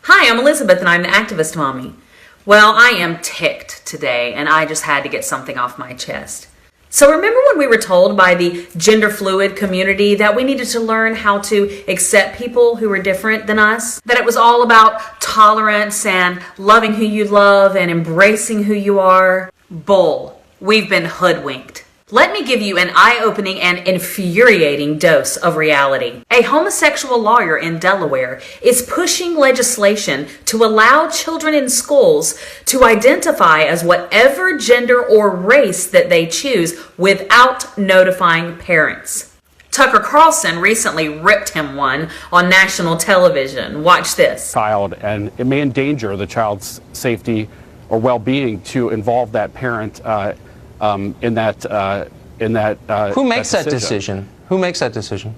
Hi, I'm Elizabeth and I'm the Activist Mommy. Well, I am ticked today and I just had to get something off my chest. So remember when we were told by the gender fluid community that we needed to learn how to accept people who were different than us? That it was all about tolerance and loving who you love and embracing who you are? Bull. We've been hoodwinked. Let me give you an eye-opening and infuriating dose of reality. A homosexual lawyer in Delaware is pushing legislation to allow children in schools to identify as whatever gender or race that they choose without notifying parents. Tucker Carlson recently ripped him one on national television. Watch this. Child, and it may endanger the child's safety or well-being to involve that parent in that. Who makes that decision? Who makes that decision?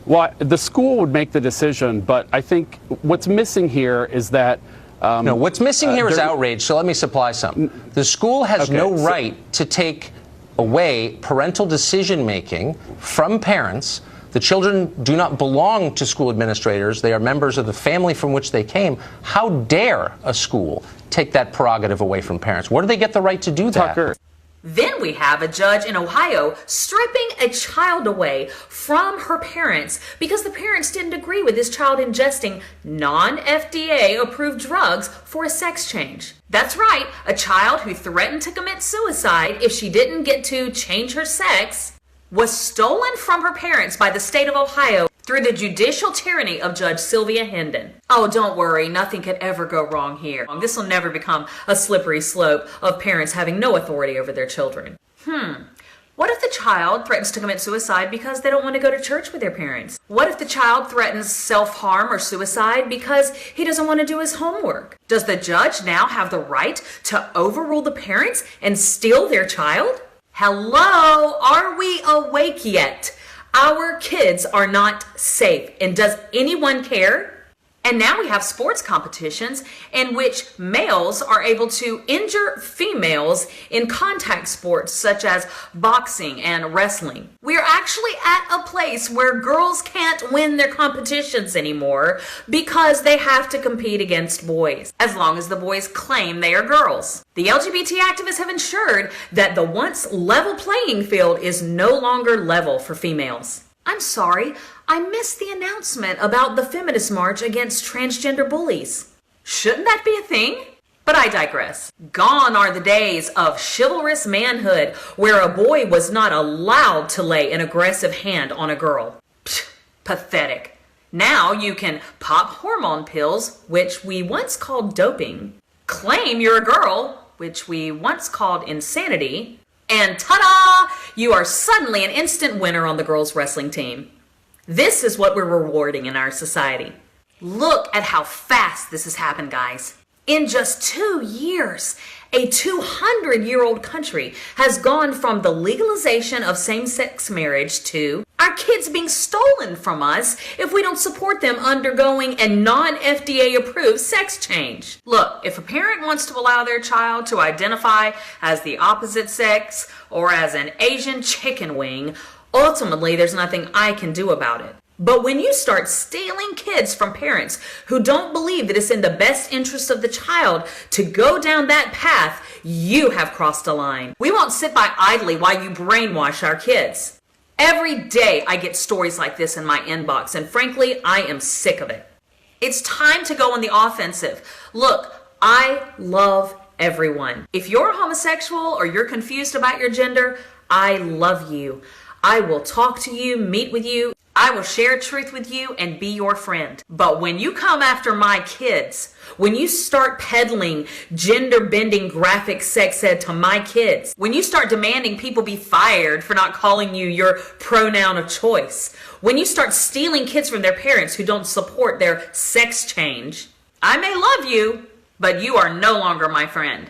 Well, the school would make the decision, but I think what's missing here is that. No, what's missing here is outrage. So let me supply some. The school has no right to take away parental decision making from parents. The children do not belong to school administrators. They are members of the family from which they came. How dare a school take that prerogative away from parents? Where do they get the right to do that? Tucker. Then we have a judge in Ohio stripping a child away from her parents because the parents didn't agree with this child ingesting non-FDA approved drugs for a sex change. That's right, a child who threatened to commit suicide if she didn't get to change her sex was stolen from her parents by the state of Ohio through the judicial tyranny of Judge Sylvia Hendon. Oh, don't worry, nothing could ever go wrong here. This will never become a slippery slope of parents having no authority over their children. What if the child threatens to commit suicide because they don't want to go to church with their parents? What if the child threatens self-harm or suicide because he doesn't want to do his homework? Does the judge now have the right to overrule the parents and steal their child? Hello, are we awake yet? Our kids are not safe, and does anyone care? And now we have sports competitions in which males are able to injure females in contact sports such as boxing and wrestling. We are actually at a place where girls can't win their competitions anymore because they have to compete against boys, as long as the boys claim they are girls. The LGBT activists have ensured that the once level playing field is no longer level for females. I'm sorry, I missed the announcement about the feminist march against transgender bullies. Shouldn't that be a thing? But I digress. Gone are the days of chivalrous manhood where a boy was not allowed to lay an aggressive hand on a girl. Psh, pathetic. Now you can pop hormone pills, which we once called doping, claim you're a girl, which we once called insanity, and ta-da! You are suddenly an instant winner on the girls' wrestling team. This is what we're rewarding in our society. Look at how fast this has happened, guys. In just 2 years, a 200-year-old country has gone from the legalization of same-sex marriage to our kids being stolen from us if we don't support them undergoing a non-FDA approved sex change. Look, if a parent wants to allow their child to identify as the opposite sex or as an Asian chicken wing, ultimately there's nothing I can do about it. But when you start stealing kids from parents who don't believe that it's in the best interest of the child to go down that path, you have crossed a line. We won't sit by idly while you brainwash our kids. Every day I get stories like this in my inbox, and frankly, I am sick of it. It's time to go on the offensive. Look, I love everyone. If you're homosexual or you're confused about your gender, I love you. I will talk to you, meet with you. I will share truth with you and be your friend. But when you come after my kids, when you start peddling gender-bending graphic sex ed to my kids, when you start demanding people be fired for not calling you your pronoun of choice, when you start stealing kids from their parents who don't support their sex change, I may love you, but you are no longer my friend.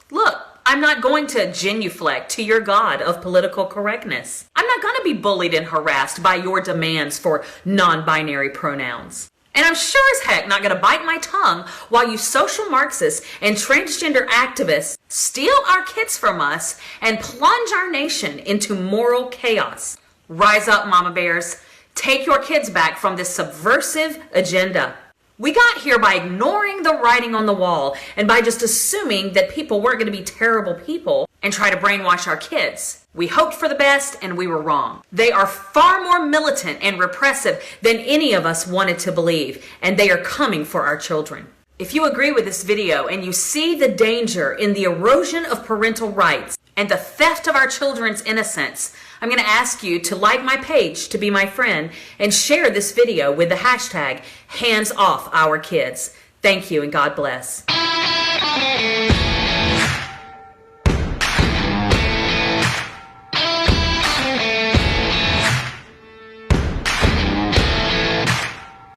Look, I'm not going to genuflect to your god of political correctness. I'm not going to be bullied and harassed by your demands for non-binary pronouns. And I'm sure as heck not going to bite my tongue while you social Marxists and transgender activists steal our kids from us and plunge our nation into moral chaos. Rise up, mama bears. Take your kids back from this subversive agenda. We got here by ignoring the writing on the wall and by just assuming that people weren't going to be terrible people and try to brainwash our kids. We hoped for the best and we were wrong. They are far more militant and repressive than any of us wanted to believe, and they are coming for our children. If you agree with this video and you see the danger in the erosion of parental rights and the theft of our children's innocence, I'm going to ask you to like my page to be my friend and share this video with the hashtag #HandsOffOurKids. Thank you and God bless.